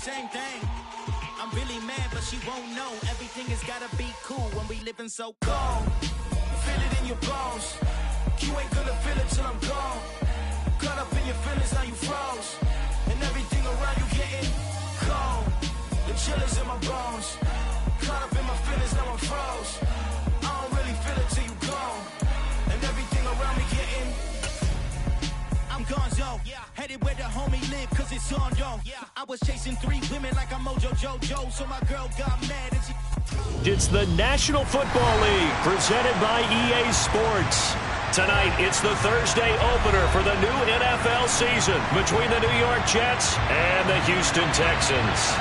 same thing. I'm really mad, but she won't know. Everything has gotta be cool when we living so cold. Feel it in your bones. You ain't gonna feel it till I'm gone. Caught up in your feelings, now you froze. And everything around you getting cold. The chill is in my bones. Caught up in my feelings, now I'm froze. I don't really feel it till you gone. And everything around me getting I'm gonzo, headed where the homie live, cause it's on, yo. I was chasing 3 women like I'm Mojo Jojo, so my girl got mad and she... It's the National Football League, presented by EA Sports. Tonight, it's the Thursday opener for the new NFL season between the New York Jets and the Houston Texans.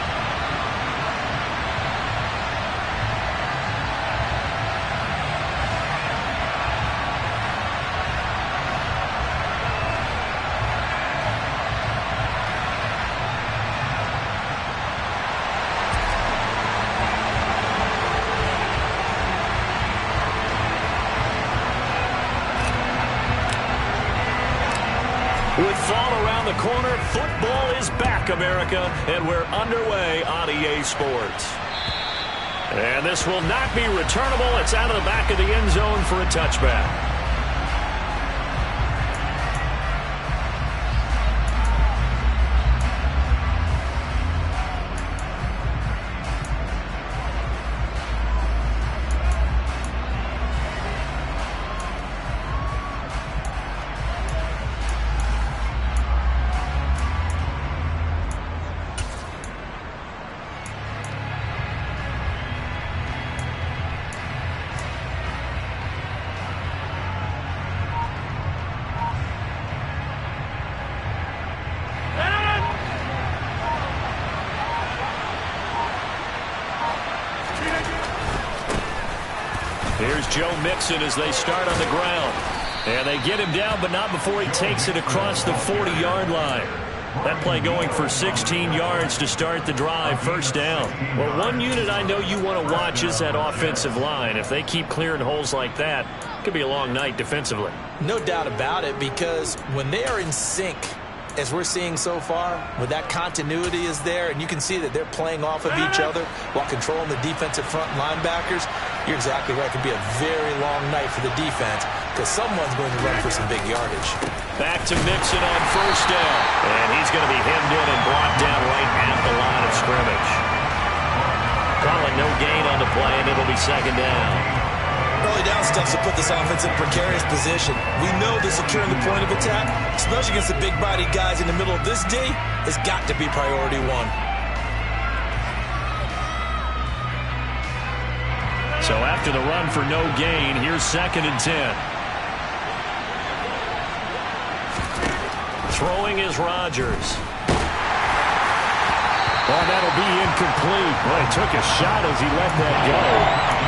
With fall around the corner, football is back, America, and we're underway on EA Sports. And this will not be returnable. It's out of the back of the end zone for a touchback. Here's Joe Mixon as they start on the ground. And they get him down, but not before he takes it across the 40-yard line. That play going for 16 yards to start the drive, first down. Well, one unit I know you want to watch is that offensive line. If they keep clearing holes like that, it could be a long night defensively. No doubt about it, because when they are in sync, as we're seeing so far, when that continuity is there, and you can see that they're playing off of each other while controlling the defensive front linebackers, you're exactly right. It could be a very long night for the defense because someone's going to run for some big yardage. Back to Mixon on first down. And he's going to be hemmed in and blocked down right at the line of scrimmage. Calling no gain on the play, and it'll be second down. Early down stuff to put this offense in precarious position. We know that securing the point of attack, especially against the big-bodied guys in the middle of this D, has got to be priority one. So after the run for no gain, here's second and 10. Throwing is Rodgers. Oh, that'll be incomplete. Well, he took a shot as he let that go.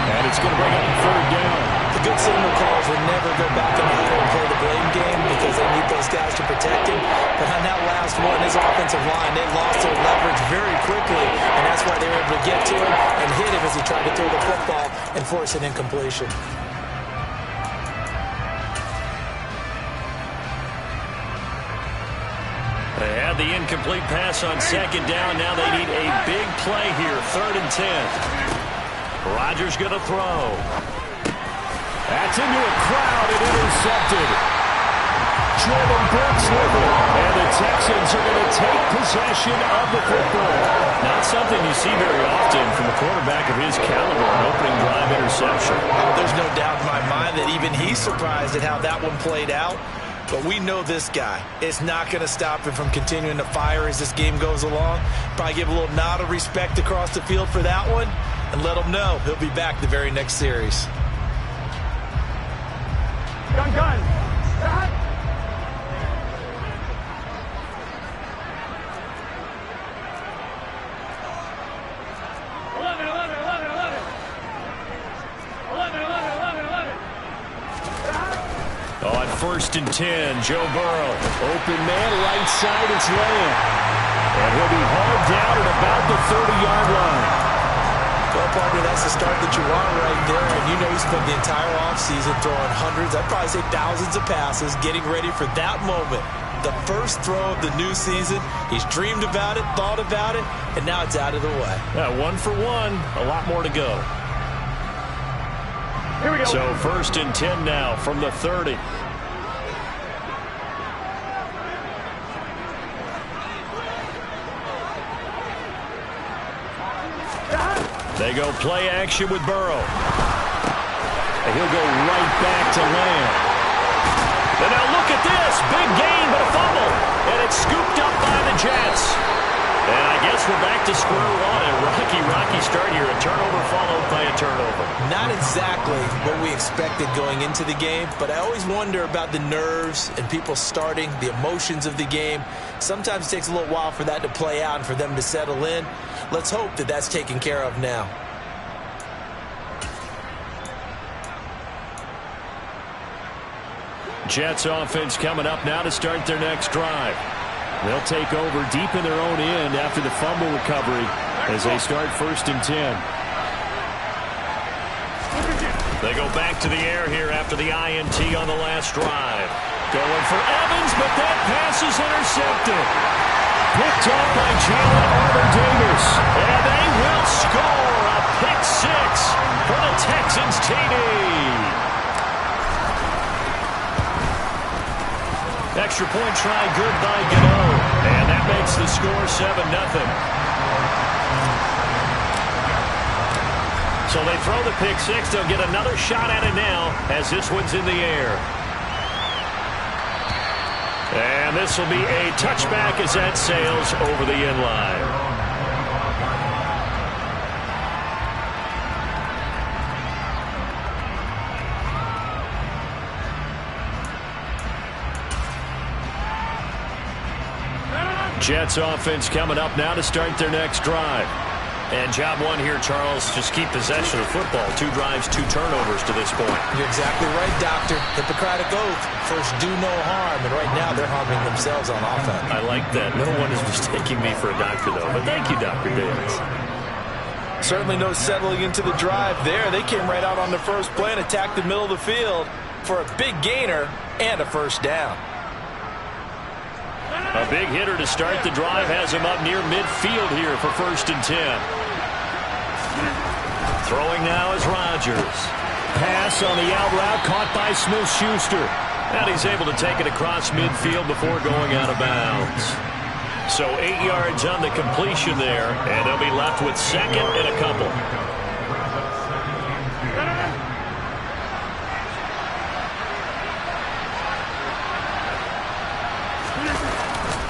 And it's going to bring up the third down. The good signal calls will never go back in the huddle and play the blame game because they need those guys to protect him. But on that last one, his offensive line, they lost their leverage very quickly. And that's why they were able to get to him and hit him as he tried to throw the football and force an incompletion. They had the incomplete pass on second down. Now they need a big play here. Third and 10. Rodgers going to throw. That's into a crowd and intercepted. Jordan Brooks with it. And the Texans are going to take possession of the football. Not something you see very often from a quarterback of his caliber, an opening drive interception. Oh, there's no doubt in my mind that even he's surprised at how that one played out. But we know this guy. It's not going to stop him from continuing to fire as this game goes along. Probably give a little nod of respect across the field for that one and let him know he'll be back the very next series. Gun. On first and 10, Joe Burrow. Open man, right side, it's Lamb. And he'll be hauled down at about the 30-yard line. Well, partner, that's the start that you want right there. And you know he spent the entire offseason throwing hundreds, I'd probably say thousands of passes, getting ready for that moment The first throw of the new season. He's dreamed about it, thought about it, and now it's out of the way. Yeah, 1 for 1. A lot more to go. Here we go. So 1st and 10 now from the 30. They go play action with Burrow. And he'll go right back to Lamb. And now look at this. Big gain, but a fumble. And it's scooped up by the Jets. And I guess we're back to square one. A rocky start here. A turnover followed by a turnover. Not exactly what we expected going into the game, but I always wonder about the nerves and people starting, the emotions of the game. Sometimes it takes a little while for that to play out and for them to settle in. Let's hope that that's taken care of now. Jets offense coming up now to start their next drive. They'll take over deep in their own end after the fumble recovery as they start 1st and 10. They go back to the air here after the INT on the last drive. Going for Evans, but that pass is intercepted. Picked off by Jalen Armour-Davis. And they will score a pick 6 for the Texans TD. Extra point try good by Gano. And that makes the score 7-0. So they throw the pick 6. They'll get another shot at it now as this one's in the air. And this will be a touchback as that sails over the end line. Jets offense coming up now to start their next drive. And job one here, Charles, just keep possession of football. 2 drives, 2 turnovers to this point. You're exactly right, Doctor. Hippocratic oath. First, do no harm. And right now, they're harming themselves on offense. I like that. No one is mistaking me for a doctor, though. But thank you, Dr. Davis. Certainly no settling into the drive there. They came right out on the first play and attacked the middle of the field for a big gainer and a first down. A big hitter to start the drive has him up near midfield here for 1st and 10. Throwing now is Rodgers. Pass on the out route caught by Smith-Schuster. And he's able to take it across midfield before going out of bounds. So 8 yards on the completion there, and they'll be left with 2nd and a couple.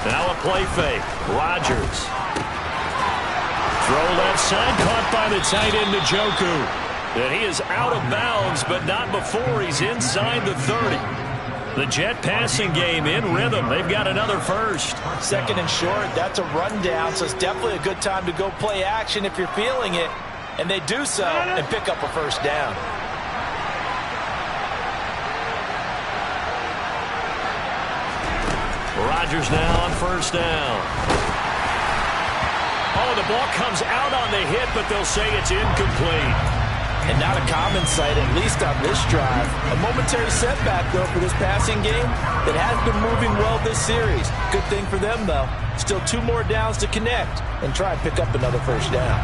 Now a play fake. Rodgers. Throw left side, caught by the tight end, Njoku. And he is out of bounds, but not before he's inside the 30. The Jet passing game in rhythm. They've got another first. 2nd and short. That's a rundown, so it's definitely a good time to go play action if you're feeling it. And they do so and pick up a first down. Rodgers now on 1st down. Oh, the ball comes out on the hit, but they'll say it's incomplete. And not a common sight, at least on this drive. A momentary setback, though, for this passing game that has been moving well this series. Good thing for them, though. Still 2 more downs to connect and try and pick up another first down.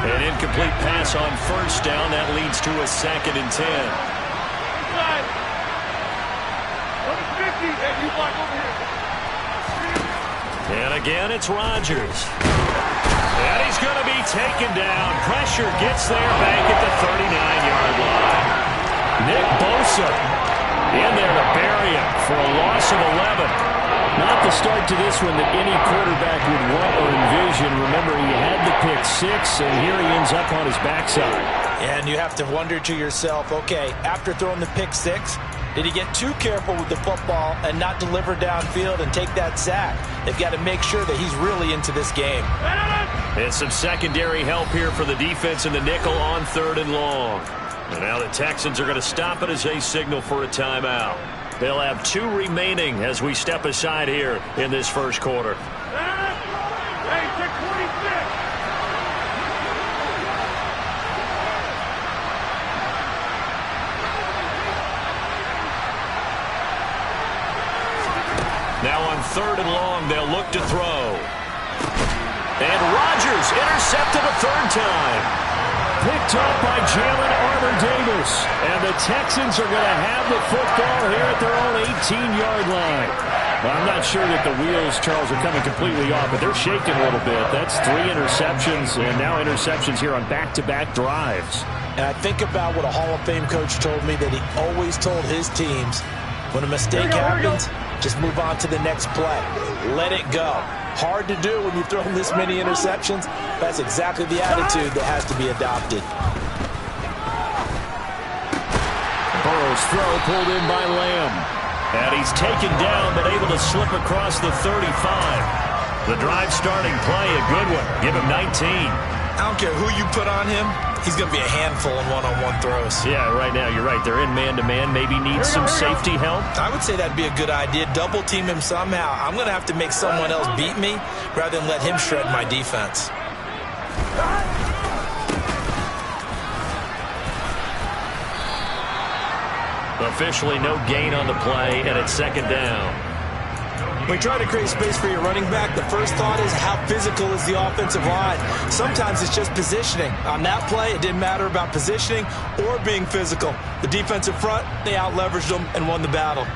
An incomplete pass on 1st down. That leads to a 2nd and 10. And again, it's Rodgers. And he's going to be taken down. Pressure gets there back at the 39-yard line. Nick Bosa in there to bury him for a loss of 11. Not the start to this one that any quarterback would want or envision. Remember, he had the pick 6, and here he ends up on his backside. And you have to wonder to yourself, okay, after throwing the pick 6, did he get too careful with the football and not deliver downfield and take that sack? They've got to make sure that he's really into this game. And some secondary help here for the defense in the nickel on 3rd and long. And now the Texans are going to stop it as they signal for a timeout. They'll have 2 remaining as we step aside here in this first quarter. Now on 3rd and long, they'll look to throw. And Rodgers intercepted a 3rd time. Picked up by Jalen Armour-Davis. And the Texans are going to have the football here at their own 18-yard line. Well, I'm not sure that the wheels, Charles, are coming completely off, but they're shaking a little bit. That's 3 interceptions, and now interceptions here on back-to-back drives. And I think about what a Hall of Fame coach told me, that he always told his teams, when a mistake happens, just move on to the next play. Let it go. Hard to do when you throw this many interceptions. That's exactly the attitude that has to be adopted. Burrow's throw pulled in by Lamb. And he's taken down, but able to slip across the 35. The drive starting play, a good one. Give him 19. I don't care who you put on him. He's going to be a handful in one-on-one throws. Yeah, right now, you're right. They're in man-to-man. Maybe need some safety help. I would say that'd be a good idea. Double team him somehow. I'm going to have to make someone else beat me rather than let him shred my defense. Officially no gain on the play, and it's 2nd down. When you try to create space for your running back, the first thought is how physical is the offensive line. Sometimes it's just positioning. On that play, it didn't matter about positioning or being physical. The defensive front, they out-leveraged them and won the battle.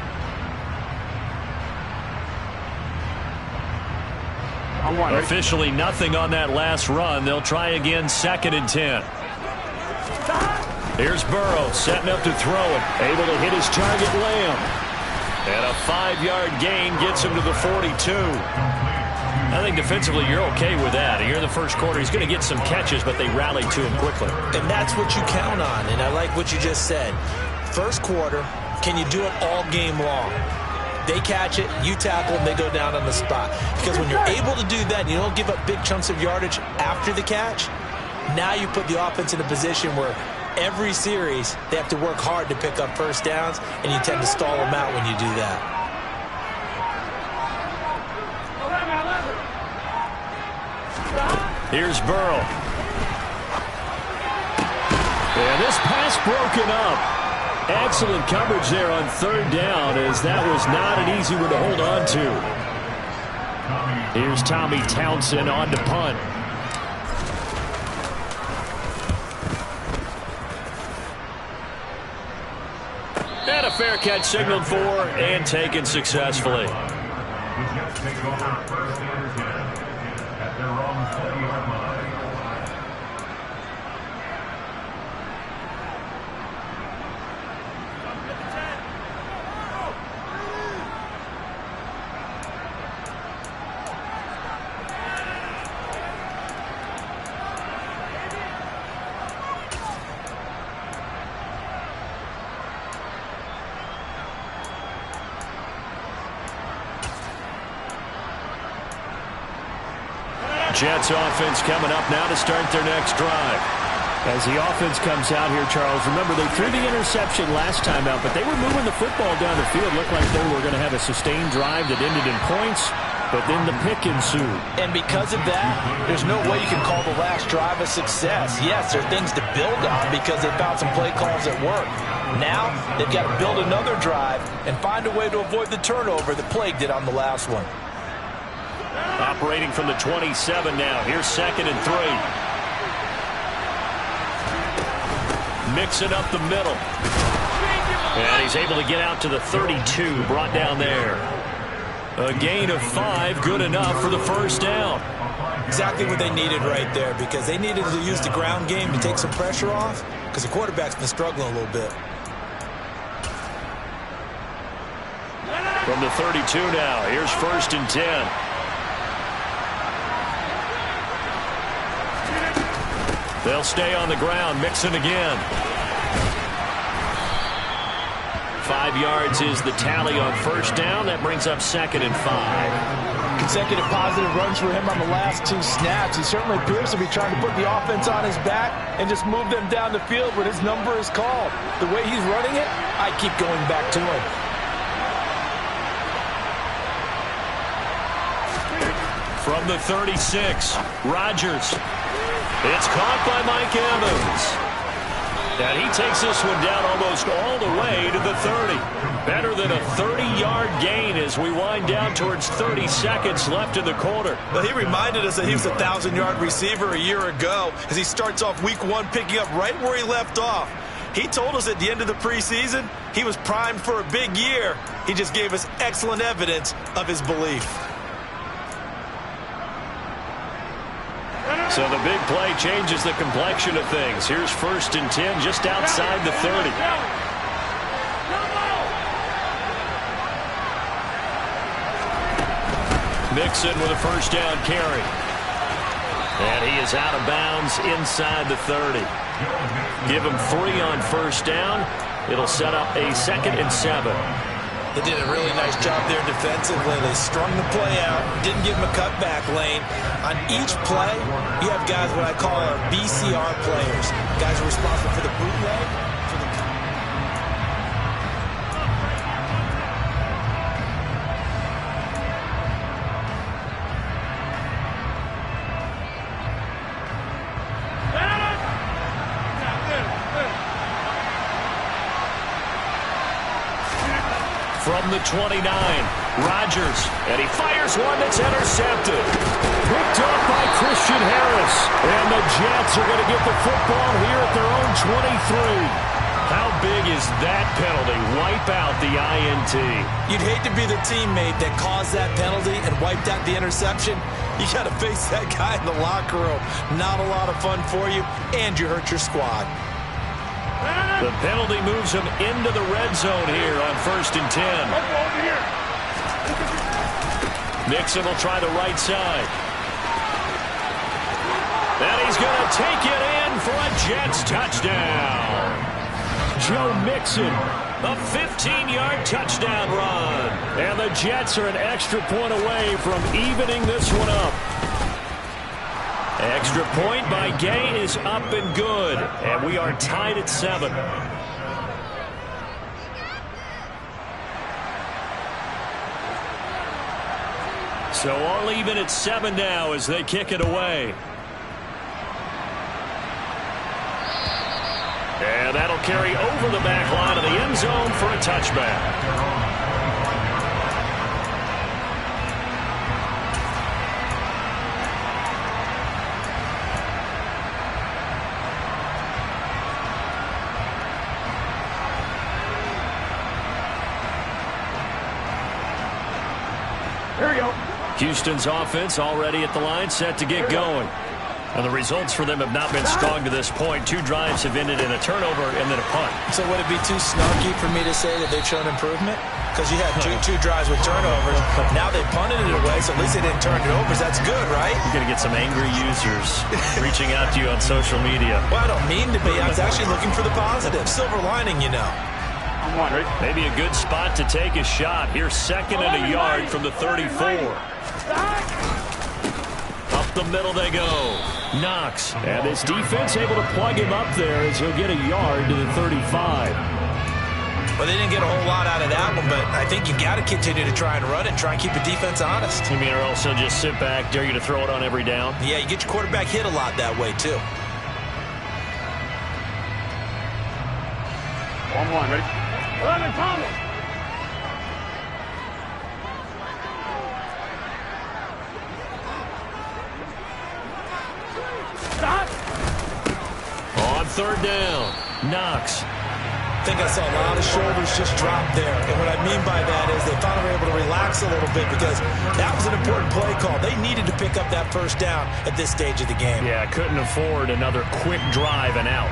Officially nothing on that last run. They'll try again, 2nd and 10. Here's Burrow setting up to throw it. Able to hit his target, Lamb. And a 5-yard gain gets him to the 42. I think defensively you're okay with that. Here in the first quarter, he's going to get some catches, but they rallied to him quickly. And that's what you count on, and I like what you just said. First quarter, can you do it all game long? They catch it, you tackle them, they go down on the spot. Because when you're able to do that and you don't give up big chunks of yardage after the catch, now you put the offense in a position where every series, they have to work hard to pick up first downs, and you tend to stall them out when you do that. Here's Burrow. And this pass broken up. Excellent coverage there on 3rd down, as that was not an easy one to hold on to. Here's Tommy Townsend on to punt. And a fair catch signaled for and taken successfully. Jets offense coming up now to start their next drive. As the offense comes out here, Charles, remember they threw the interception last time out, but they were moving the football down the field. Looked like they were going to have a sustained drive that ended in points, but then the pick ensued. And because of that, there's no way you can call the last drive a success. Yes, there are things to build on because they found some play calls that work. Now, they've got to build another drive and find a way to avoid the turnover that Plague did on the last one. Operating from the 27 now. Here's 2nd and 3. Mixing up the middle. And he's able to get out to the 32. Brought down there. A gain of 5. Good enough for the first down. Exactly what they needed right there, because they needed to use the ground game to take some pressure off, because the quarterback's been struggling a little bit. From the 32 now. Here's 1st and 10. They'll stay on the ground, mixing again. 5 yards is the tally on first down. That brings up 2nd and 5. Consecutive positive runs for him on the last 2 snaps. He certainly appears to be trying to put the offense on his back and just move them down the field when his number is called. The way he's running it, I keep going back to him. From the 36, Rodgers. It's caught by Mike Evans. And he takes this one down almost all the way to the 30. Better than a 30-yard gain as we wind down towards 30 seconds left in the quarter. Well, he reminded us that he was a 1,000-yard receiver a year ago as he starts off week 1 picking up right where he left off. He told us at the end of the preseason he was primed for a big year. He just gave us excellent evidence of his belief. So the big play changes the complexion of things. Here's 1st and 10 just outside the 30. Mixon with a first down carry. And he is out of bounds inside the 30. Give him 3 on first down. It'll set up a 2nd and 7. They did a really nice job there defensively. They strung the play out, didn't give him a cutback lane. On each play, you have guys what I call our BCR players. Guys are responsible for the bootleg, for the... From the 29, Rodgers, and he fires one that's intercepted. Picked up by Christian Harris. And the Jets are going to get the football here at their own 23. How big is that penalty? Wipe out the INT. You'd hate to be the teammate that caused that penalty and wiped out the interception. You got to face that guy in the locker room. Not a lot of fun for you, and you hurt your squad. The penalty moves him into the red zone here on 1st and 10. Mixon will try the right side. And he's going to take it in for a Jets touchdown. Joe Mixon, a 15-yard touchdown run. And the Jets are an extra point away from evening this one up. Extra point by Gay is up and good. And we are tied at 7. So all even at 7 now as they kick it away. And that'll carry over the back line of the end zone for a touchback. Houston's offense already at the line, set to get going. And the results for them have not been strong to this point. 2 drives have ended in a turnover and then a punt. So would it be too snarky for me to say that they've shown improvement? Because you had two drives with turnovers. Now they punted it away, so at least they didn't turn it over. That's good, right? You're going to get some angry users reaching out to you on social media. Well, I don't mean to be. I was actually looking for the positive. Silver lining, you know. Maybe a good spot to take a shot. Here's 2nd and a yard from the 34. Up the middle they go. Knox. And his defense able to plug him up there as he'll get a yard to the 35. Well, they didn't get a whole lot out of that one, but I think you got to continue to try and run it and try and keep the defense honest. You mean or else they'll just sit back, dare you to throw it on every down? Yeah, you get your quarterback hit a lot that way, too. 1-1, ready? 11, Thomas. On 3rd down, Knox. I think I saw a lot of shoulders just drop there. And what I mean by that is they finally were able to relax a little bit because that was an important play call. They needed to pick up that first down at this stage of the game. Yeah, couldn't afford another quick drive and out.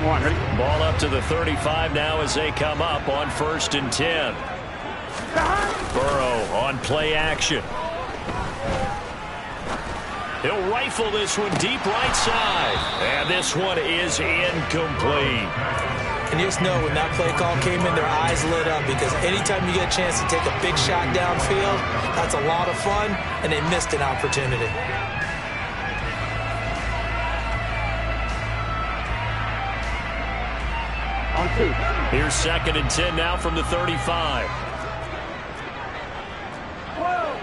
Ready? Ball up to the 35 now as they come up on 1st and 10. Burrow on play action. He'll rifle this one deep right side. And this one is incomplete. And you just know when that play call came in, their eyes lit up because anytime you get a chance to take a big shot downfield, that's a lot of fun, and they missed an opportunity. On 2. Here's 2nd and 10 now from the 35. 12.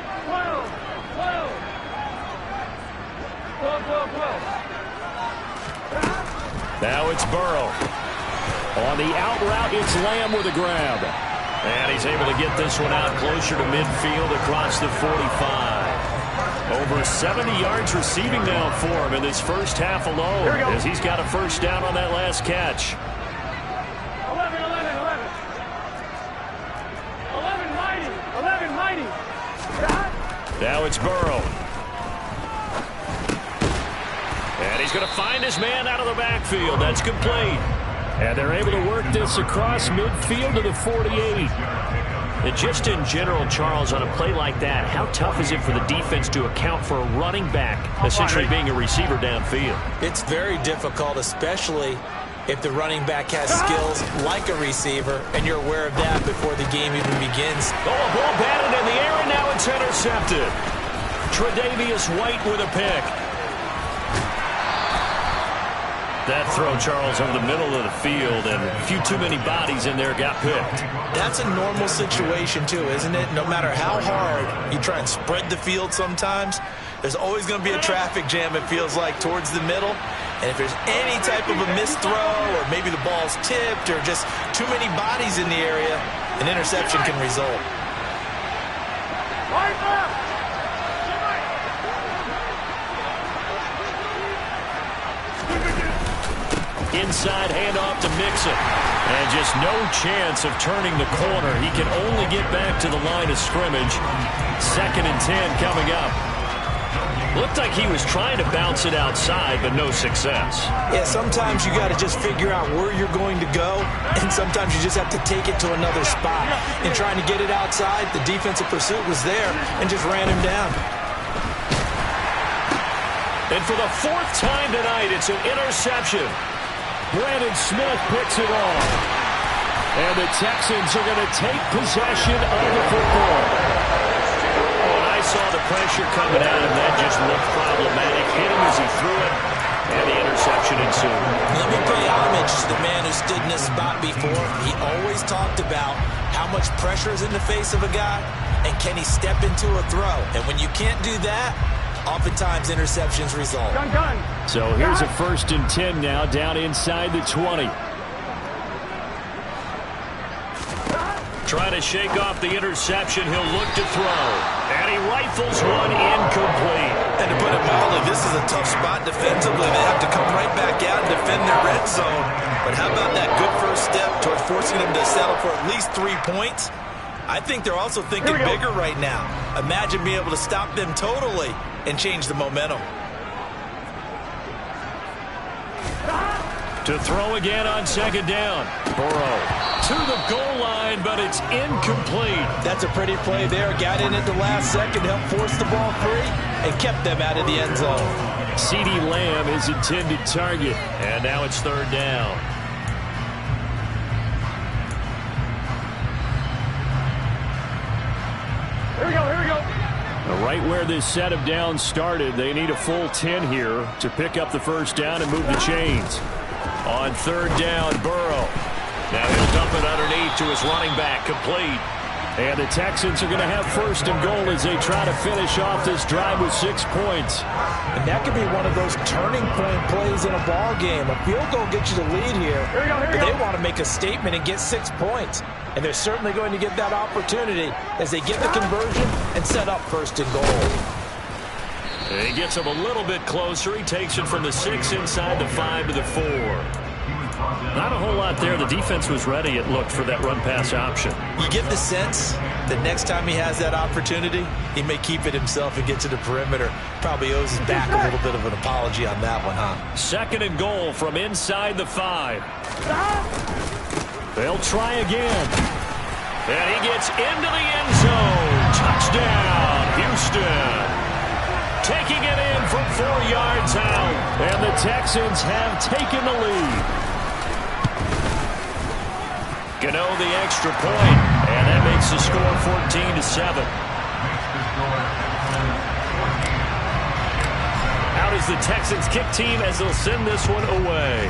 Now it's Burrow. On the out route, it's Lamb with a grab. And he's able to get this one out closer to midfield across the 45. Over 70 yards receiving now for him in this first half alone, as he's got a first down on that last catch. 11 mighty. Now it's Burrow. And he's going to find his man out of the backfield. That's complete. And they're able to work this across midfield to the 48. And just in general, Charles, on a play like that, how tough is it for the defense to account for a running back essentially being a receiver downfield? It's very difficult, especially if the running back has skills like a receiver, and you're aware of that before the game even begins. Oh, a ball batted in the air, and now it's intercepted. Tre'Davious White with a pick. That throw, Charles, over the middle of the field, and a few too many bodies in there got picked. That's a normal situation, too, isn't it? No matter how hard you try and spread the field sometimes, there's always going to be a traffic jam, it feels like, towards the middle. And if there's any type of a missed throw, or maybe the ball's tipped, or just too many bodies in the area, an interception can result. Inside handoff to Mixon. And just no chance of turning the corner. He can only get back to the line of scrimmage. 2nd and 10 coming up. Looked like he was trying to bounce it outside, but no success. Yeah, sometimes you got to just figure out where you're going to go, and sometimes you just have to take it to another spot. In trying to get it outside, the defensive pursuit was there and just ran him down. And for the 4th time tonight, it's an interception. Brandon Smith picks it off. And the Texans are going to take possession of the football. Oh, and I saw the pressure coming at him. That just looked problematic. Hit him as he threw it, and the interception ensued. Let me pay homage to the man who stood in this spot before. He always talked about how much pressure is in the face of a guy, and can he step into a throw. And when you can't do that, oftentimes interceptions result. So here's a 1st and 10 now, down inside the 20. Trying to shake off the interception. He'll look to throw. And he rifles one incomplete. And to put it mildly, this is a tough spot defensively. They have to come right back out and defend their red zone. But how about that good first step towards forcing them to settle for at least 3 points? I think they're also thinking bigger right now. Imagine being able to stop them totally and change the momentum. To throw again on 2nd down. Burrow to the goal line, but it's incomplete. That's a pretty play there. Got in at the last second, helped force the ball free, and kept them out of the end zone. CeeDee Lamb is intended target, and now it's 3rd down. Here we go. Right where this set of downs started, they need a full 10 here to pick up the first down and move the chains. On 3rd down, Burrow. Now he'll dump it underneath to his running back, complete. And the Texans are going to have 1st and goal as they try to finish off this drive with 6 points. And that could be one of those turning point plays in a ball game. A field goal gets you the lead here, but they want to make a statement and get 6 points. And they're certainly going to get that opportunity as they get the conversion and set up 1st and goal. And he gets him a little bit closer. He takes it from the 6 inside the 5 to the 4. Not a whole lot there. The defense was ready, it looked, for that run-pass option. You get the sense that next time he has that opportunity, he may keep it himself and get to the perimeter. Probably owes his back a little bit of an apology on that one, huh? 2nd and goal from inside the 5. They'll try again. And he gets into the end zone. Touchdown, Houston. Taking it in from 4 yards out. And the Texans have taken the lead. Gano the extra point. And that makes the score 14-7. Out is the Texans kick team as they'll send this one away.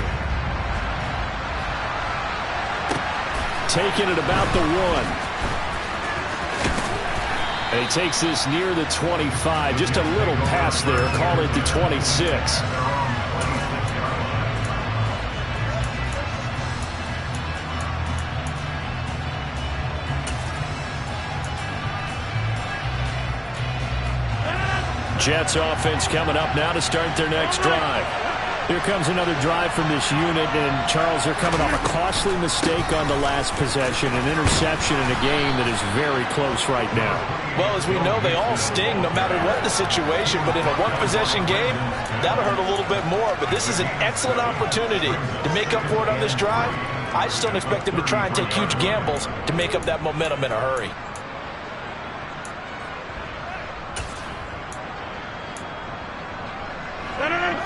taken at about the 1. And he takes this near the 25. Just a little pass there. Call it the 26. Jets offense coming up now to start their next drive. Here comes another drive from this unit, and Charles, they're coming off a costly mistake on the last possession, an interception in a game that is very close right now. Well, as we know, they all sting no matter what the situation, but in a one-possession game, that'll hurt a little bit more. But this is an excellent opportunity to make up for it on this drive. I just don't expect them to try and take huge gambles to make up that momentum in a hurry.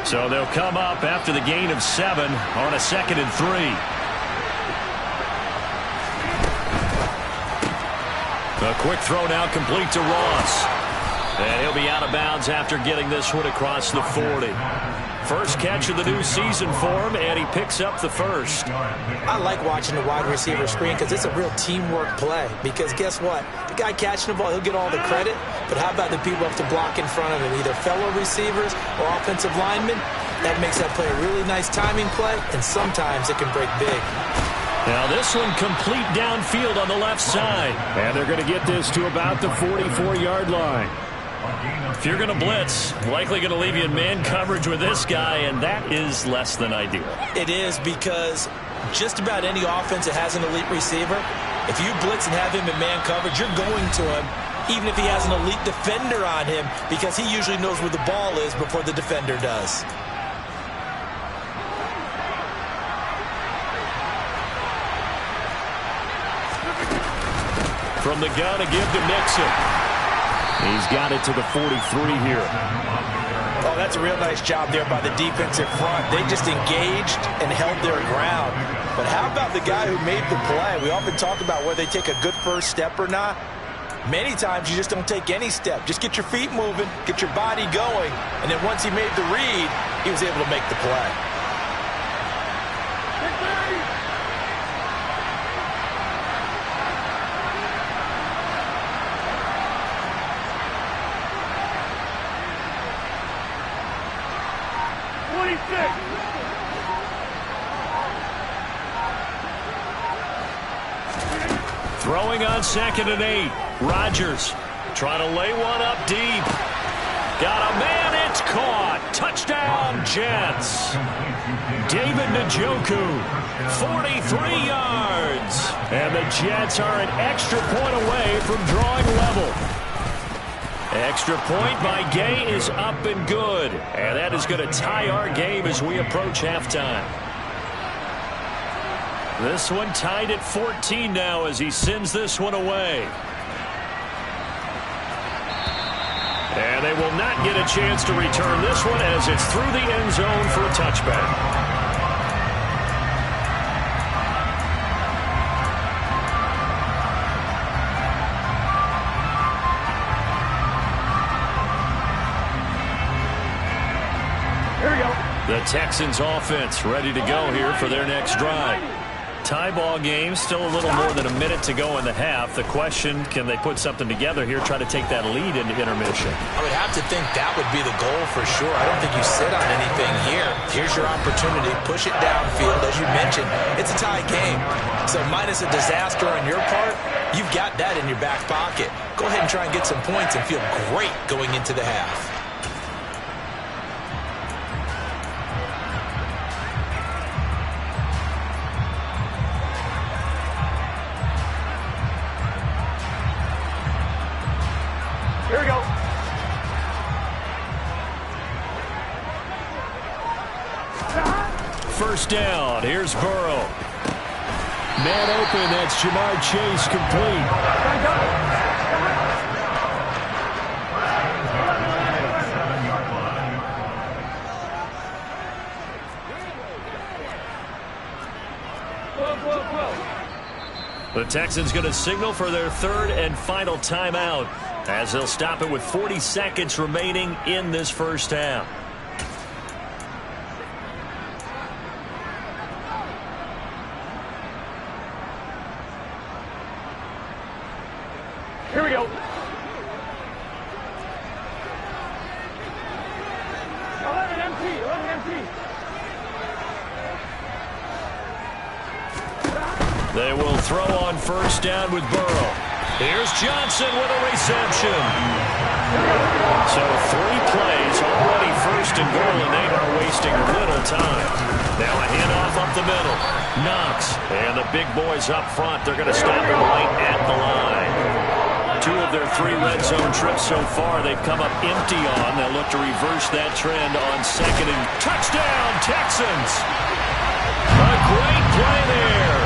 So they'll come up after the gain of 7 on a 2nd and 3. A quick throw now complete to Ross. And he'll be out of bounds after getting this one across the 40. First catch of the new season for him, and he picks up the first. I like watching the wide receiver screen because it's a real teamwork play. Because guess what? The guy catching the ball, he'll get all the credit. But how about the people up to block in front of him, either fellow receivers or offensive linemen? That makes that play a really nice timing play, and sometimes it can break big. Now this one complete downfield on the left side. And they're going to get this to about the 44-yard line. If you're going to blitz, likely going to leave you in man coverage with this guy, and that is less than ideal. It is, because just about any offense that has an elite receiver, if you blitz and have him in man coverage, you're going to him, even if he has an elite defender on him, because he usually knows where the ball is before the defender does. From the gun, a give to Mixon. He's got it to the 43 here. Oh, that's a real nice job there by the defensive front. They just engaged and held their ground. But how about the guy who made the play? We often talk about whether they take a good first step or not. Many times you just don't take any step. Just get your feet moving, get your body going, and then once he made the read, he was able to make the play. Throwing on 2nd and 8. Rodgers trying to lay one up deep. Got a man, it's caught. Touchdown, Jets. David Njoku, 43 yards. And the Jets are an extra point away from drawing level. Extra point by Gay is up and good. And that is going to tie our game as we approach halftime. This one tied at 14 now as he sends this one away. And they will not get a chance to return this one as it's through the end zone for a touchback. The Texans offense ready to go here for their next drive. Tie ball game, still a little more than a minute to go in the half. The question, can they put something together here, try to take that lead into intermission? I would have to think that would be the goal for sure. I don't think you sit on anything here. Here's your opportunity. Push it downfield. As you mentioned, it's a tie game. So minus a disaster on your part, you've got that in your back pocket. Go ahead and try and get some points and feel great going into the half. Here we go. First down. Here's Burrow. Man open. That's Jamar Chase complete. The Texans going to signal for their third and final timeout as they'll stop it with 40 seconds remaining in this first half. Here we go. 11 empty. They will throw on first down with Burrow. Here's Johnson with a reception. So 3 plays, already first and goal, and they are wasting little time. Now a handoff up the middle. Knox. And the big boys up front, they're going to stop him right at the line. 2 of their 3 red zone trips so far, they've come up empty on. They'll look to reverse that trend on second and touchdown, Texans. A great play there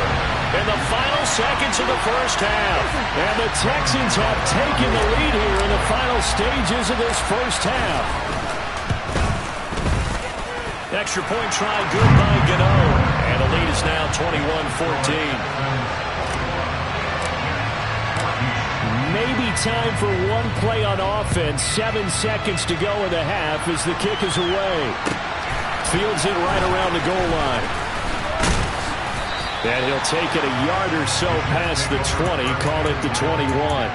in the final seconds of the first half. And the Texans have taken the lead here in the final stages of this first half. Extra point try, good by Gano. And the lead is now 21-14. Maybe time for one play on offense. 7 seconds to go in the half as the kick is away. Fields it right around the goal line. And he'll take it a yard or so past the 20, call it the 21.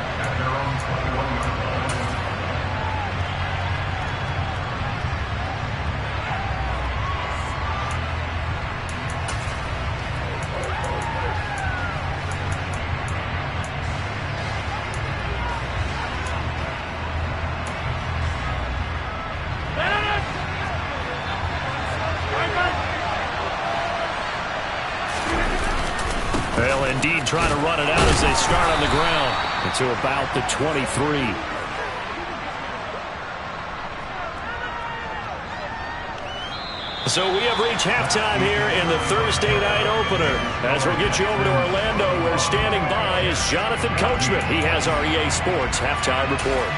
They'll indeed try to run it out as they start on the ground into about the 23. So we have reached halftime here in the Thursday night opener. As we'll get you over to Orlando, where standing by is Jonathan Coachman. He has our EA Sports halftime report.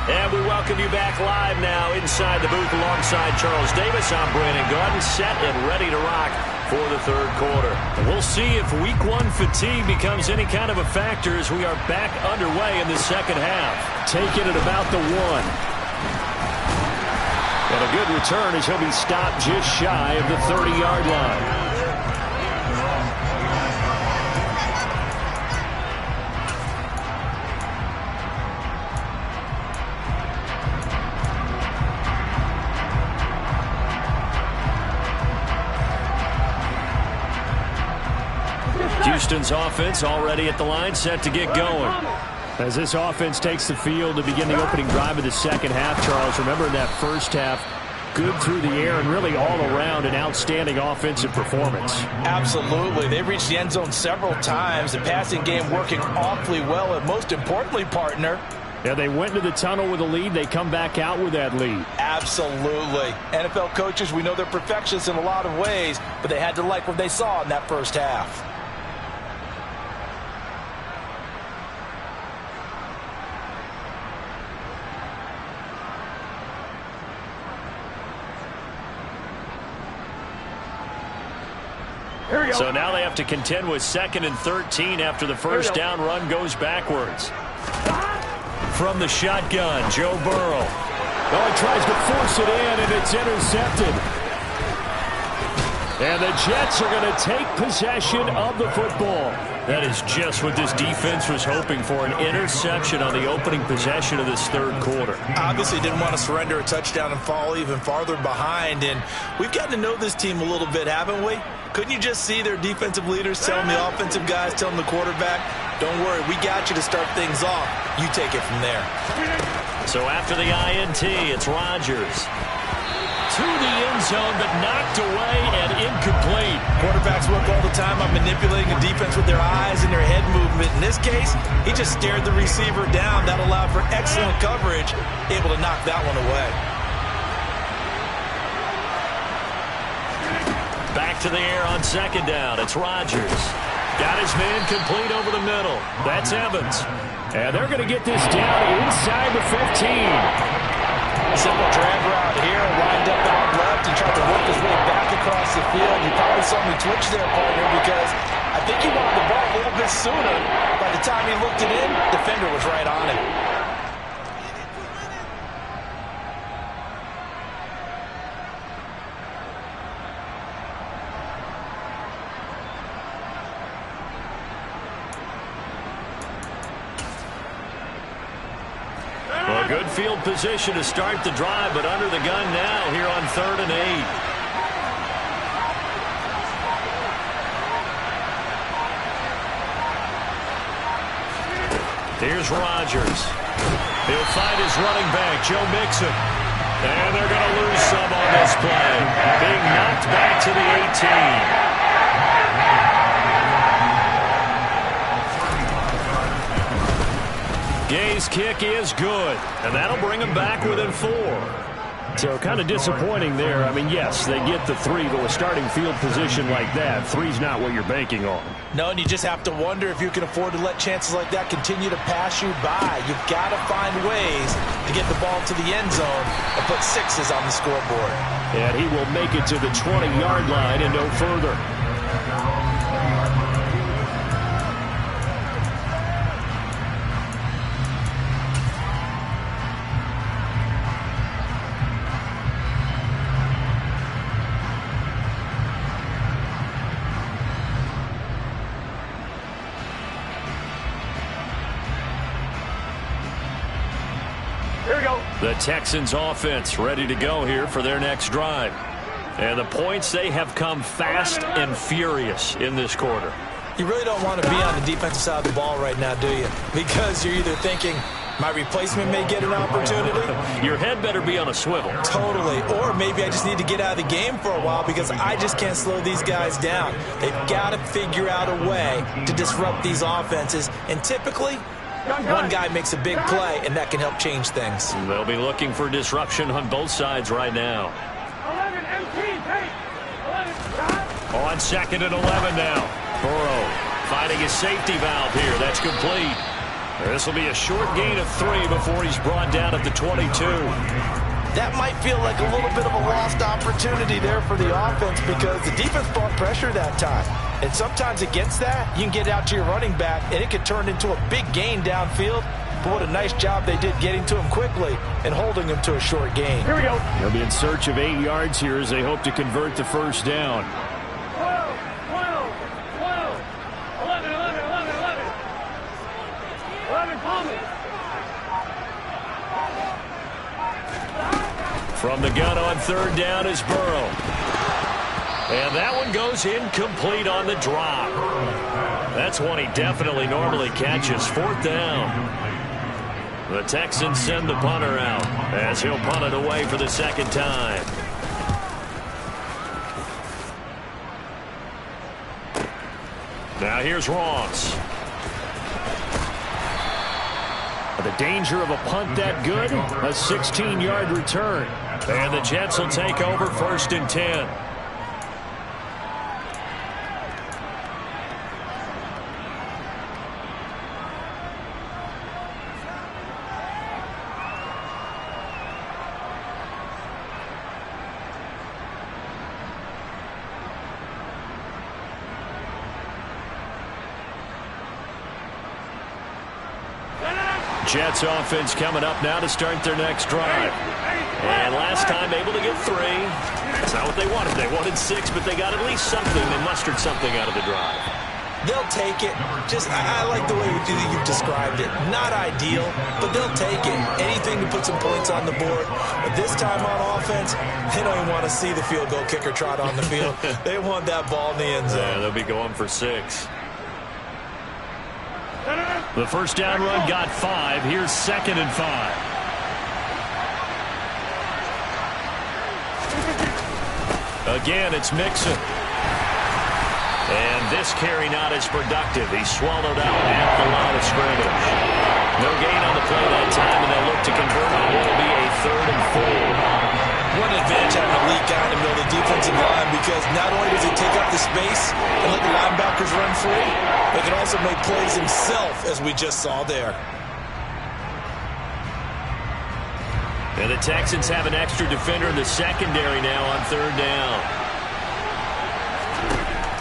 And we welcome you back live now inside the booth alongside Charles Davis. I'm Brandon Gaudin, set and ready to rock for the third quarter. And we'll see if week 1 fatigue becomes any kind of a factor as we are back underway in the second half. Taking it about the 1. And a good return as he'll be stopped just shy of the 30-yard line. Houston's offense already at the line, set to get going. As this offense takes the field to begin the opening drive of the second half, Charles, remember in that first half, good through the air and really all around an outstanding offensive performance. Absolutely. They reached the end zone several times. The passing game working awfully well, and most importantly, partner, yeah, they went into the tunnel with a lead. They come back out with that lead. Absolutely. NFL coaches, we know they're perfectionists in a lot of ways, but they had to like what they saw in that first half. So now they have to contend with 2nd and 13 after the first down run goes backwards. From the shotgun, Joe Burrow. Oh, he tries to force it in, and it's intercepted. And the Jets are going to take possession of the football. That is just what this defense was hoping for, an interception on the opening possession of this third quarter. Obviously didn't want to surrender a touchdown and fall even farther behind. And we've gotten to know this team a little bit, haven't we? Couldn't you just see their defensive leaders telling the offensive guys, telling the quarterback, don't worry, we got you to start things off. You take it from there. So after the INT, it's Rodgers. To the end zone, but knocked away and incomplete. Quarterbacks work all the time on manipulating the defense with their eyes and their head movement. In this case, he just stared the receiver down. That allowed for excellent coverage, able to knock that one away. Back to the air on second down. It's Rodgers. Got his man complete over the middle. That's Evans. And they're going to get this down inside the 15. Simple drag route here, lined up out left. He tried to work his way back across the field. You probably saw me twitch there, partner, because I think he wanted the ball a little bit sooner. By the time he looked it in, the defender was right on him. Good field position to start the drive, but under the gun now here on 3rd and 8. Here's Rodgers. He'll find his running back, Joe Mixon. And they're going to lose some on this play. Being knocked back to the 18. Gay's kick is good, and that'll bring them back within 4. So kind of disappointing there. I mean, yes, they get the 3, but with starting field position like that, 3's not what you're banking on. No, and you just have to wonder if you can afford to let chances like that continue to pass you by. You've got to find ways to get the ball to the end zone and put 6s on the scoreboard. And he will make it to the 20-yard line and no further. The Texans offense ready to go here for their next drive. And the points, they have come fast and furious in this quarter. You really don't want to be on the defensive side of the ball right now, do you? Because you're either thinking, my replacement may get an opportunity. Your head better be on a swivel. Totally. Or maybe I just need to get out of the game for a while because I just can't slow these guys down. They've got to figure out a way to disrupt these offenses. And typically, one guy makes a big play, and that can help change things. They'll be looking for disruption on both sides right now. 11 empty, hey. 11. On 2nd and 11 now. Burrow finding his safety valve here. That's complete. This will be a short gain of 3 before he's brought down at the 22. That might feel like a little bit of a lost opportunity there for the offense because the defense brought pressure that time. And sometimes against that, you can get out to your running back, and it can turn into a big gain downfield. But what a nice job they did getting to him quickly and holding him to a short gain. Here we go. They'll be in search of 8 yards here as they hope to convert the first down. 12, 12, 12, 11, 11, 11, 11. 11, Palmer. From the gun on 3rd down is Burrow. And that one goes incomplete on the drop. That's one he definitely normally catches. 4th down. The Texans send the punter out as he'll punt it away for the 2nd time. Now here's Ross. The danger of a punt that good, a 16-yard return. And the Jets will take over 1st and 10. Jets offense coming up now to start their next drive. And last time able to get 3. That's not what they wanted. They wanted 6, but they got at least something. They mustered something out of the drive. They'll take it. I like the way you've described it. Not ideal, but they'll take it. Anything to put some points on the board. But this time on offense, they don't even want to see the field goal kicker trot on the field. They want that ball in the end zone. Yeah, they'll be going for 6. The first down run got 5. Here's 2nd and 5. Again, it's Mixon. And this carry not as productive. He swallowed out at the line of scrimmage. No gain on the play that time, and they'll look to convert on what will be a 3rd and 4. What an advantage having a lead guy in the middle of the defensive line because not only does he take up the space and let the linebackers run free, but he can also make plays himself, as we just saw there. And the Texans have an extra defender in the secondary now on 3rd down.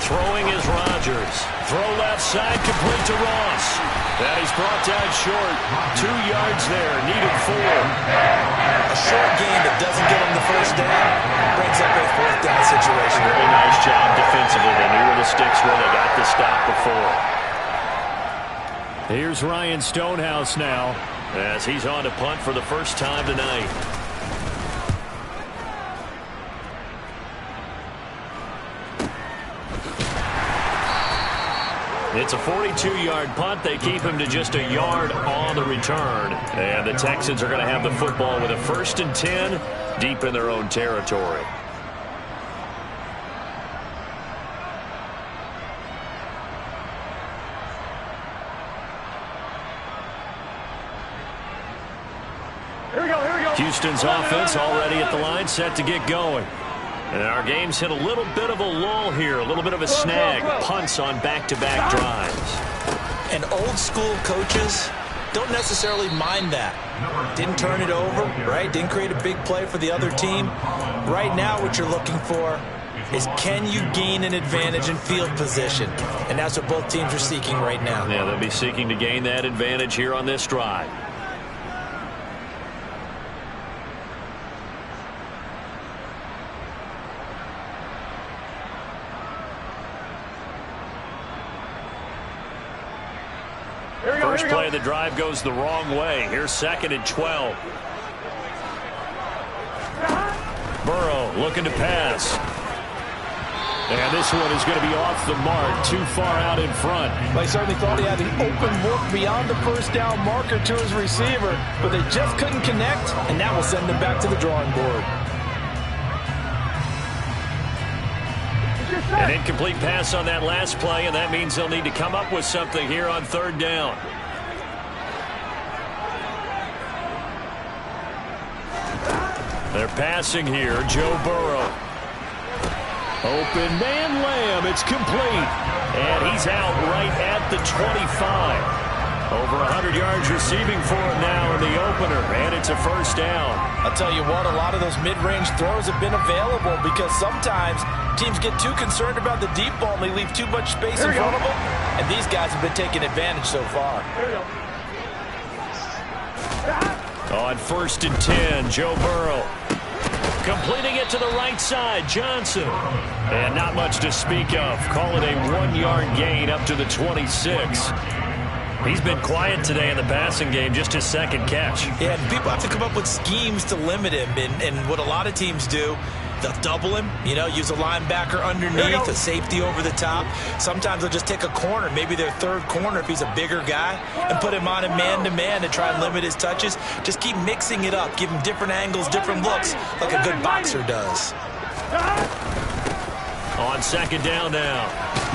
Throwing is Rodgers. Throw left side, complete to Ross. That he's brought down short. 2 yards there, needed 4. A short gain that doesn't get him the first down brings up a 4th down situation. Very nice job defensively. They knew where the sticks were. They got the stop before. Here's Ryan Stonehouse now as he's on to punt for the first time tonight. It's a 42-yard punt. They keep him to just a yard on the return. And the Texans are going to have the football with a 1st and 10 deep in their own territory. Houston's offense already at the line, set to get going. And our game's hit a little bit of a lull here, a little bit of a snag. Punts on back-to-back drives. And old-school coaches don't necessarily mind that. Didn't turn it over, right? Didn't create a big play for the other team. Right now what you're looking for is, can you gain an advantage in field position? And that's what both teams are seeking right now. Yeah, they'll be seeking to gain that advantage here on this drive. First play of the drive goes the wrong way. Here's 2nd and 12. Burrow looking to pass. And this one is going to be off the mark, too far out in front. Well, he certainly thought he had an open look beyond the first down marker to his receiver, but they just couldn't connect, and that will send them back to the drawing board. An incomplete pass on that last play, and that means they'll need to come up with something here on 3rd down. They're passing here. Joe Burrow. Open man, Lamb. It's complete. And he's out right at the 25. Over 100 yards receiving for him now in the opener, and it's a 1st down. I'll tell you what, a lot of those mid-range throws have been available because sometimes teams get too concerned about the deep ball and they leave too much space in front of them, and these guys have been taking advantage so far. On 1st and 10, Joe Burrow. Completing it to the right side, Johnson. And not much to speak of. Call it a 1-yard gain up to the 26. He's been quiet today in the passing game, just his 2nd catch. Yeah, people have to come up with schemes to limit him, and what a lot of teams do, they'll double him, use a linebacker underneath, a safety over the top. Sometimes they'll just take a corner, maybe their 3rd corner if he's a bigger guy, and put him on a man-to-man to try and limit his touches. Just keep mixing it up, give him different angles, different looks, like a good boxer does. On 2nd down now,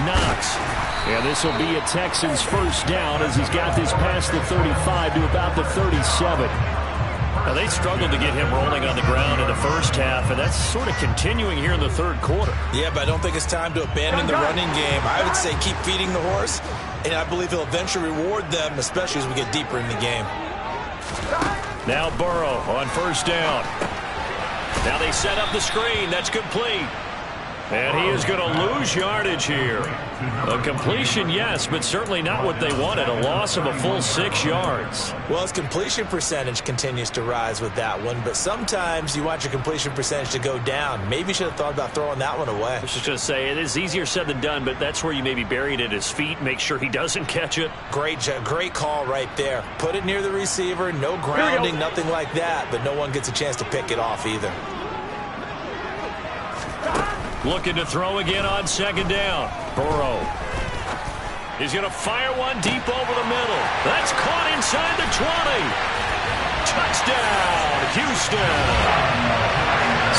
Knox. And this will be a Texans 1st down as he's got this past the 35 to about the 37. Now, they struggled to get him rolling on the ground in the first half, and that's sort of continuing here in the 3rd quarter. Yeah, but I don't think it's time to abandon the running game. I would say keep feeding the horse, and I believe he'll eventually reward them, especially as we get deeper in the game. Now Burrow on 1st down. Now they set up the screen. That's complete. And he is going to lose yardage here. A completion, yes, but certainly not what they wanted. A loss of a full 6 yards. Well, his completion percentage continues to rise with that one, but sometimes you want your completion percentage to go down. Maybe you should have thought about throwing that one away. I was just going to say, it is easier said than done, but that's where you maybe bury it at his feet, make sure he doesn't catch it. Great call right there. Put it near the receiver, no grounding, nothing like that, but no one gets a chance to pick it off either. Looking to throw again on 2nd down. Burrow. He's going to fire one deep over the middle. That's caught inside the 20. Touchdown, Houston.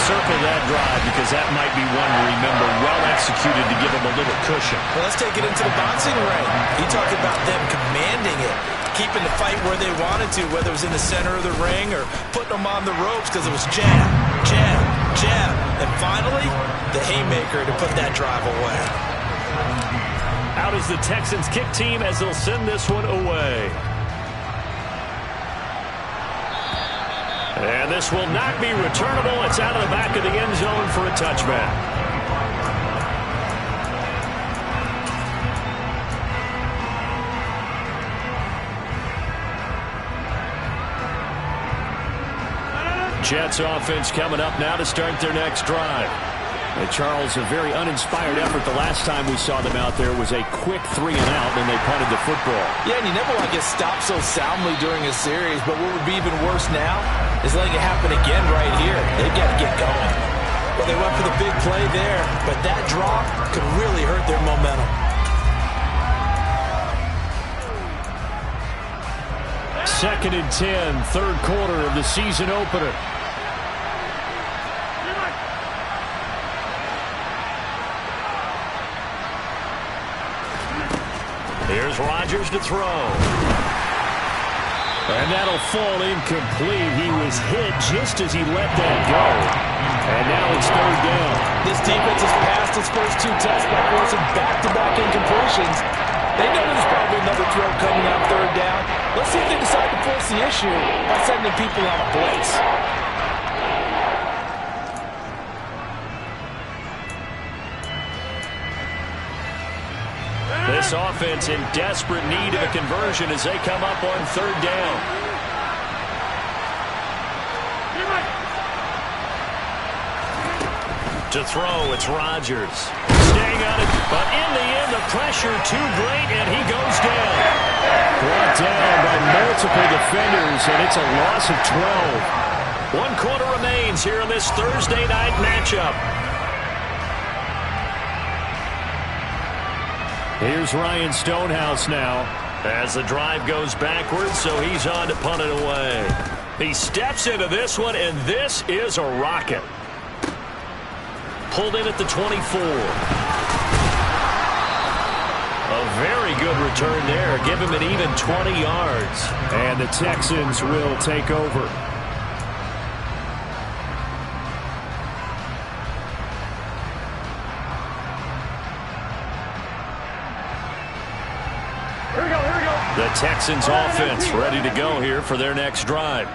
Circle that drive because that might be one to remember. Well executed to give him a little cushion. Well, let's take it into the boxing ring. You talk about them commanding it, keeping the fight where they wanted to, whether it was in the center of the ring or putting them on the ropes because it was jab, jab, jab. And finally, the haymaker to put that drive away. Out is the Texans kick team as they'll send this one away. And this will not be returnable. It's out of the back of the end zone for a touchback. Jets offense coming up now to start their next drive. And Charles, a very uninspired effort. The last time we saw them out there was a quick 3 and out, and they punted the football. Yeah, and you never want to get stopped so soundly during a series, but what would be even worse now is letting it happen again right here. They've got to get going. Well, they went for the big play there, but that drop could really hurt their momentum. Second and 10, third quarter of the season opener. Here's Rodgers to throw. And that'll fall incomplete. He was hit just as he let that go. And now it's third down. This defense has passed its first 2 tests by forcing back-to-back incompletions. They know there's probably another throw coming on third down. Let's see if they decide to force the issue by sending people on a blitz. This offense in desperate need of a conversion as they come up on third down. To throw, it's Rodgers. Staying on it, but in the end, the pressure too great, and he goes down. Brought down by multiple defenders, and it's a loss of 12. 1 quarter remains here in this Thursday night matchup. Here's Ryan Stonehouse now as the drive goes backwards, so he's on to punt it away. He steps into this one, and this is a rocket. Pulled in at the 24. A very good return there. Give him an even 20 yards. And the Texans will take over. The Texans offense ready to go here for their next drive.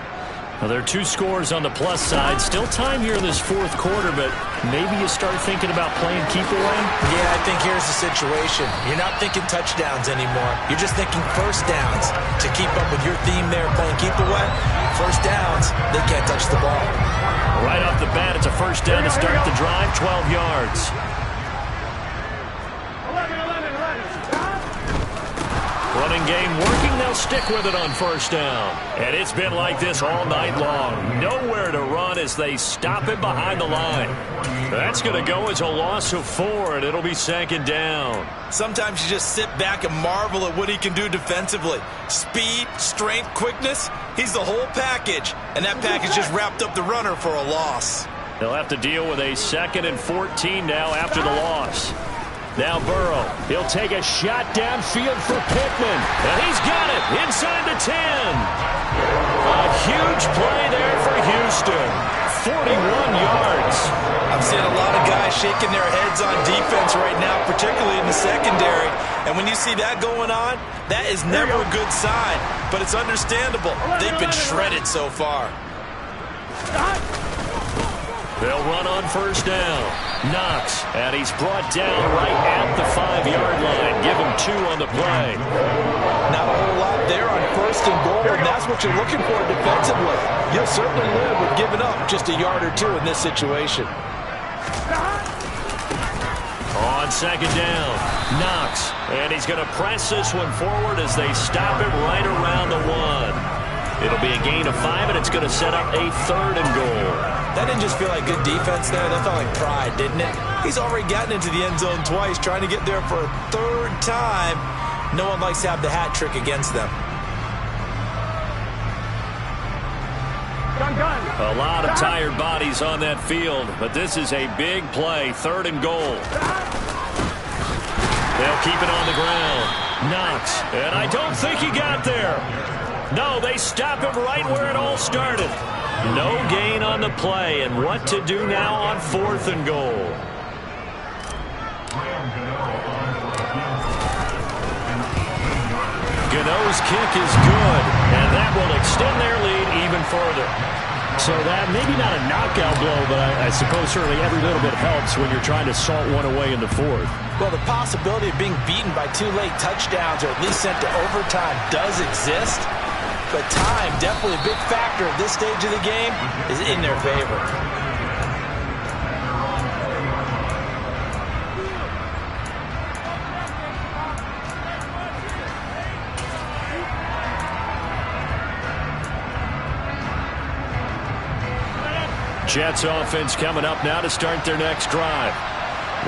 Well, there are 2 scores on the plus side. Still time here in this fourth quarter, but maybe you start thinking about playing keep away? Yeah, I think here's the situation. You're not thinking touchdowns anymore. You're just thinking first downs. To keep up with your theme there, playing keep away, first downs, they can't touch the ball. Right off the bat, it's a first down to start the drive, 12 yards. Running game working, they'll stick with it on first down. And it's been like this all night long. Nowhere to run as they stop him behind the line. That's going to go as a loss of 4, and it'll be second down. Sometimes you just sit back and marvel at what he can do defensively. Speed, strength, quickness, he's the whole package. And that package just wrapped up the runner for a loss. They'll have to deal with a 2nd and 14 now after the loss. Now Burrow, he'll take a shot downfield for Pittman. And he's got it inside the 10. A huge play there for Houston. 41 yards. I'm seeing a lot of guys shaking their heads on defense right now, particularly in the secondary. And when you see that going on, that is never a good sign. But it's understandable. They've been shredded so far. They'll run on first down. Knox, and he's brought down right at the 5-yard line. Give him 2 on the play. Not a whole lot there on first and goal, and that's what you're looking for defensively. You'll certainly live with giving up just a yard or 2 in this situation. On second down, Knox, and he's going to press this one forward as they stop him right around the 1. It'll be a gain of 5, and it's going to set up a 3rd and goal. That didn't just feel like good defense there. That felt like pride, didn't it? He's already gotten into the end zone twice, trying to get there for a 3rd time. No one likes to have the hat trick against them. A lot of tired bodies on that field, but this is a big play, 3rd and goal. They'll keep it on the ground. Knox, and I don't think he got there. No, they stop him right where it all started. No gain on the play, and what to do now on 4th and goal. Gano's kick is good, and that will extend their lead even further. So that, maybe not a knockout blow, but I suppose certainly every little bit helps when you're trying to salt one away in the 4th. Well, the possibility of being beaten by 2 late touchdowns or at least sent to overtime does exist. But time, definitely a big factor at this stage of the game, is in their favor. Jets offense coming up now to start their next drive.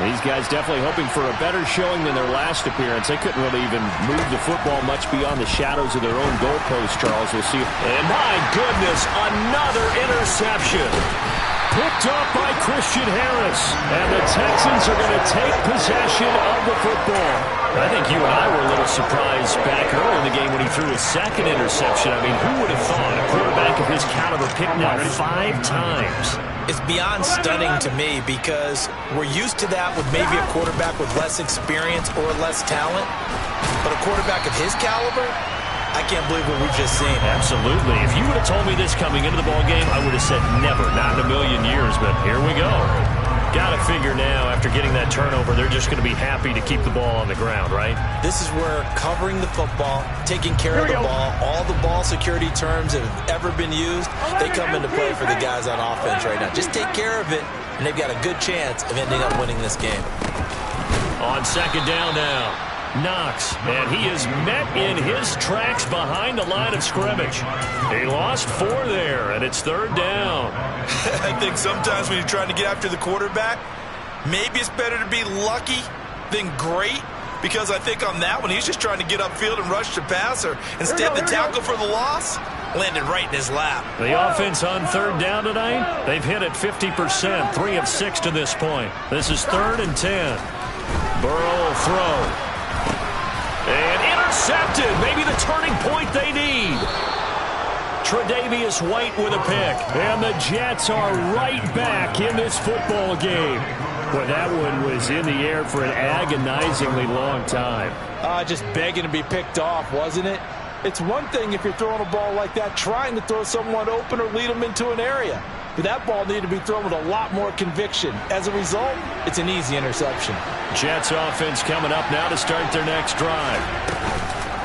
These guys definitely hoping for a better showing than their last appearance. They couldn't really even move the football much beyond the shadows of their own goalpost, Charles. We'll see. And my goodness, another interception. Picked up by Christian Harris. And the Texans are going to take possession of the football. I think you and I were a little surprised back early in the game when he threw his second interception. I mean, who would have thought a quarterback of his caliber picked now 5 times? It's beyond stunning to me because we're used to that with maybe a quarterback with less experience or less talent. But a quarterback of his caliber, I can't believe what we've just seen. Absolutely. If you would have told me this coming into the ball game, I would have said never, not in a million years. But here we go. Got to figure now, after getting that turnover, they're just going to be happy to keep the ball on the ground, right? This is where covering the football, taking care of the ball, all the ball security terms that have ever been used, they come into play for the guys on offense right now. Just take care of it, and they've got a good chance of ending up winning this game. On second down now, Knox, and he is met in his tracks behind the line of scrimmage. He lost 4 there, and it's third down. I think sometimes when you're trying to get after the quarterback, maybe it's better to be lucky than great, because I think on that one, he's just trying to get upfield and rush the passer. Instead, the tackle for the loss landed right in his lap. The offense on third down tonight, they've hit it 50%, 3 of 6 to this point. This is 3rd and 10. Burrow will throw. And intercepted. Maybe the turning point they need. Tre'Davious White with a pick. And the Jets are right back in this football game. Boy, that one was in the air for an agonizingly long time. Just begging to be picked off, wasn't it? It's one thing if you're throwing a ball like that, trying to throw someone open or lead them into an area. But that ball needed to be thrown with a lot more conviction. As a result, it's an easy interception. Jets offense coming up now to start their next drive.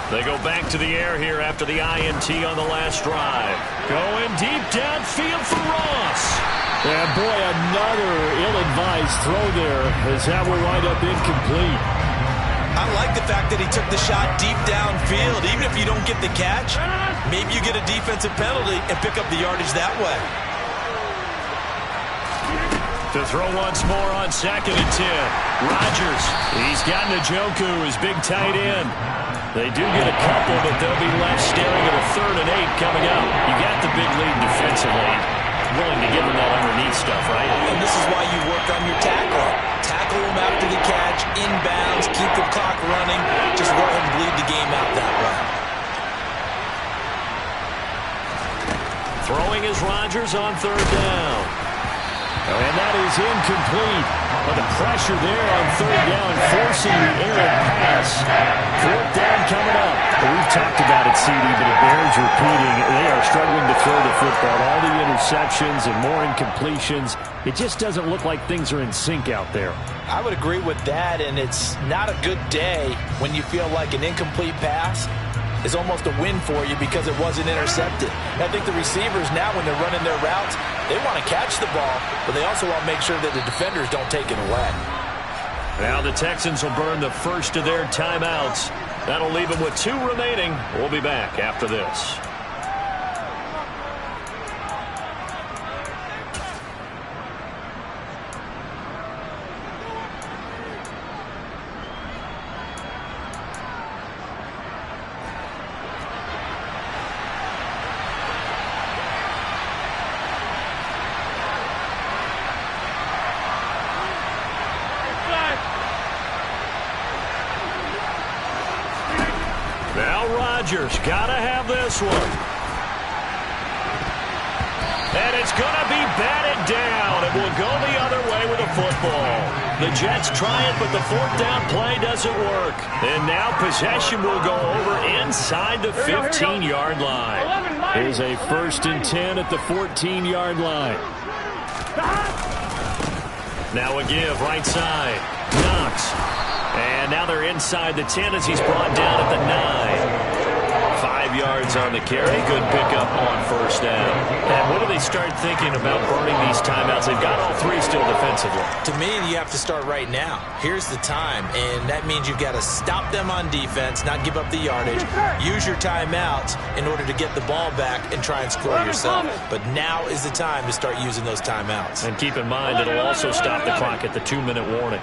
They go back to the air here after the INT on the last drive. Going deep downfield for Ross. And boy, another ill-advised throw there as that will wind up incomplete. I like the fact that he took the shot deep downfield. Even if you don't get the catch, maybe you get a defensive penalty and pick up the yardage that way. To throw once more on second and 10. Rodgers, he's got Njoku, his big tight end. They do get a couple, but they'll be left staring at a 3rd and 8 coming up. You got the big lead defensively. Willing to give them that underneath stuff, right? And this is why you work on your tackle. Tackle them after the catch, inbounds, keep the clock running. Just go ahead and bleed the game out that way. Throwing is Rodgers on 3rd down. And that is incomplete. But the pressure there on 3rd down, forcing the errant pass. 4th down coming up. We've talked about it, CD, but it bears repeating. They are struggling to throw the football. All the interceptions and more incompletions. It just doesn't look like things are in sync out there. I would agree with that, and it's not a good day when you feel like an incomplete pass is almost a win for you because it wasn't intercepted. And I think the receivers now, when they're running their routes, they want to catch the ball, but they also want to make sure that the defenders don't take it away. Now the Texans will burn the first of their timeouts. That'll leave them with 2 remaining. We'll be back after this. Rodgers, gotta have this one. And it's gonna be batted down. It will go the other way with the football. The Jets try it, but the 4th down play doesn't work. And now possession will go over inside the 15-yard line. Here's a 1st and 10 at the 14-yard line. Now a give right side. Knox. And now they're inside the 10 as he's brought down at the 9. yards on the carry. Good pickup on first down. And when do they start thinking about burning these timeouts? They've got all three still defensively. To me, you have to start right now. Here's the time, and that means you've got to stop them on defense, not give up the yardage, use your timeouts in order to get the ball back and try and score yourself. But now is the time to start using those timeouts. And keep in mind, it'll also stop the clock at the 2-minute warning.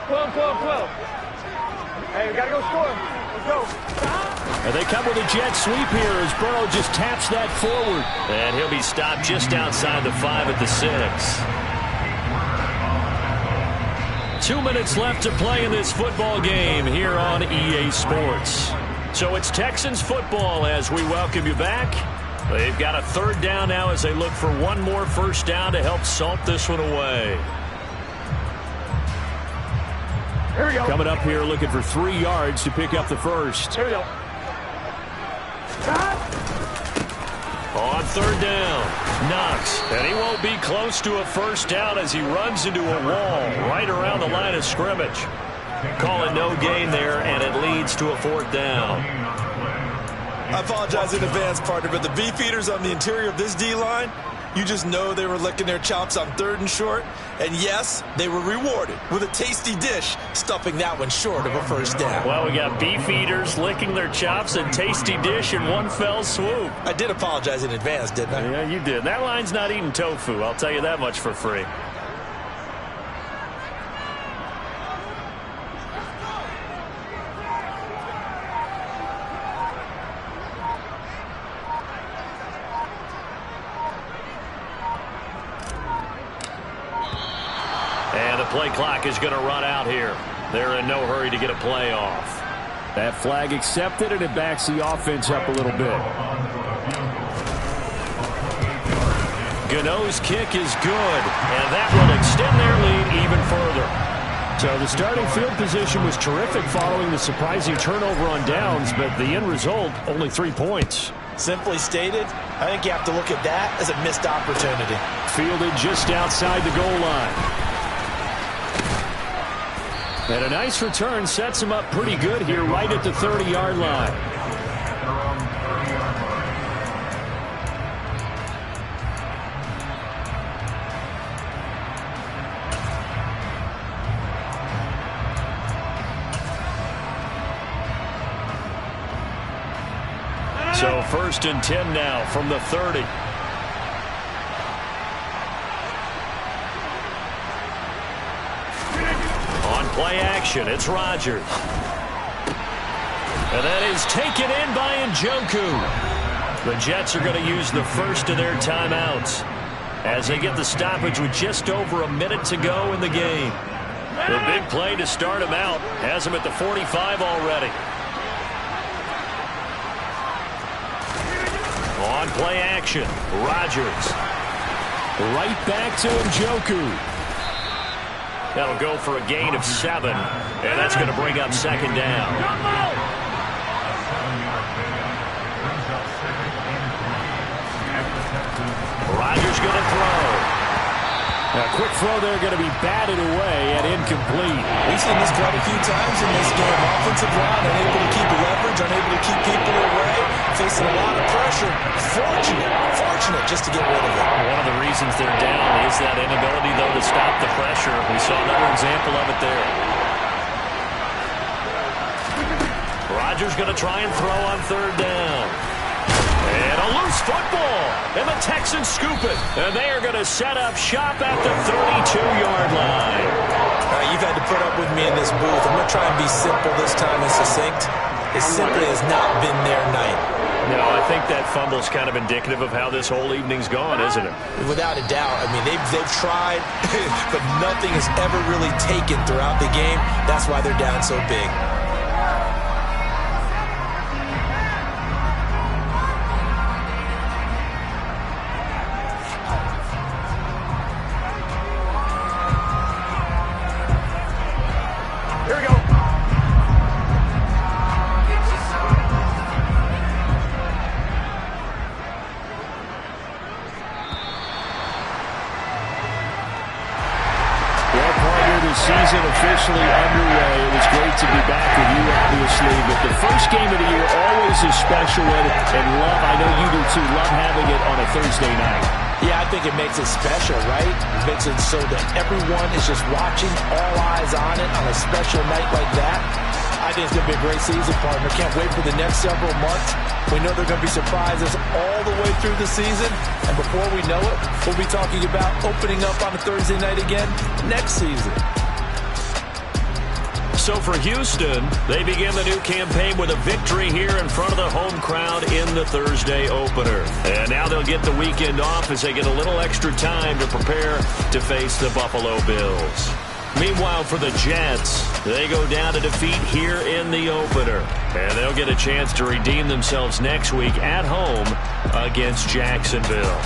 12, 12, 12. Hey, we got to go score. Let's go. And they come with a jet sweep here as Burrow just taps that forward. And he'll be stopped just outside the 5 at the 6. 2 minutes left to play in this football game here on EA Sports. So it's Texans football as we welcome you back. They've got a third down now as they look for one more first down to help salt this one away. Here we go. Coming up here looking for 3 yards to pick up the first. Here we go. On third down, Knox. And he won't be close to a first down as he runs into a wall right around the line of scrimmage. Call it no gain there, and it leads to a 4th down. I apologize in advance, partner, but the beefeaters on the interior of this D-line, you just know they were licking their chops on 3rd and short. And yes, they were rewarded with a tasty dish, stuffing that one short of a first down. Well, we got beef eaters licking their chops and tasty dish in one fell swoop. I did apologize in advance, didn't I? Yeah, you did. That line's not eating tofu. I'll tell you that much for free. And the play clock is going to run out here. They're in no hurry to get a play off. That flag accepted, and it backs the offense up a little bit. Gano's kick is good, and that will extend their lead even further. So the starting field position was terrific following the surprising turnover on downs, but the end result, only 3 points. Simply stated, I think you have to look at that as a missed opportunity. Fielded just outside the goal line. And a nice return sets him up pretty good here right at the 30-yard line. So 1st and 10 now from the 30. Play action, it's Rodgers. And that is taken in by Njoku. The Jets are going to use the first of their timeouts as they get the stoppage with just over a minute to go in the game. The big play to start him out has him at the 45 already. On play action, Rodgers. Right back to Njoku. That'll go for a gain of 7, and that's going to bring up 2nd down. Rodgers going to throw. A quick throw there going to be batted away and incomplete. We've seen this quite a few times in this game. Offensive line unable to keep leverage, unable to keep people away, facing a lot of pressure. Fortunate just to get rid of it. One of the reasons they're down is that inability, though, to stop the pressure. We saw another example of it there. Rodgers going to try and throw on 3rd down. And a loose football. And the Texans scoop it. And they are going to set up shop at the 32-yard line. You've had to put up with me in this booth. I'm going to try and be simple this time and succinct. It simply has not been their night. No, I think that fumble's kind of indicative of how this whole evening's gone, isn't it? Without a doubt. I mean, they've tried, but nothing has ever really taken throughout the game. That's why they're down so big. season officially underway. It was great to be back with you, obviously, but the first game of the year always a special one, and love, I know you do too, love having it on a Thursday night. Yeah, I think it makes it special, right? It makes it so that everyone is just watching, all eyes on it on a special night like that. I think it's going to be a great season, partner. Can't wait for the next several months. We know there are going to be surprises all the way through the season. And before we know it, we'll be talking about opening up on a Thursday night again next season. So for Houston, they begin the new campaign with a victory here in front of the home crowd in the Thursday opener. And now they'll get the weekend off as they get a little extra time to prepare to face the Buffalo Bills. Meanwhile, for the Jets, they go down to defeat here in the opener. And they'll get a chance to redeem themselves next week at home against Jacksonville.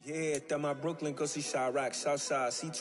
Yeah, that my Brooklyn, go see Chirac, Southside,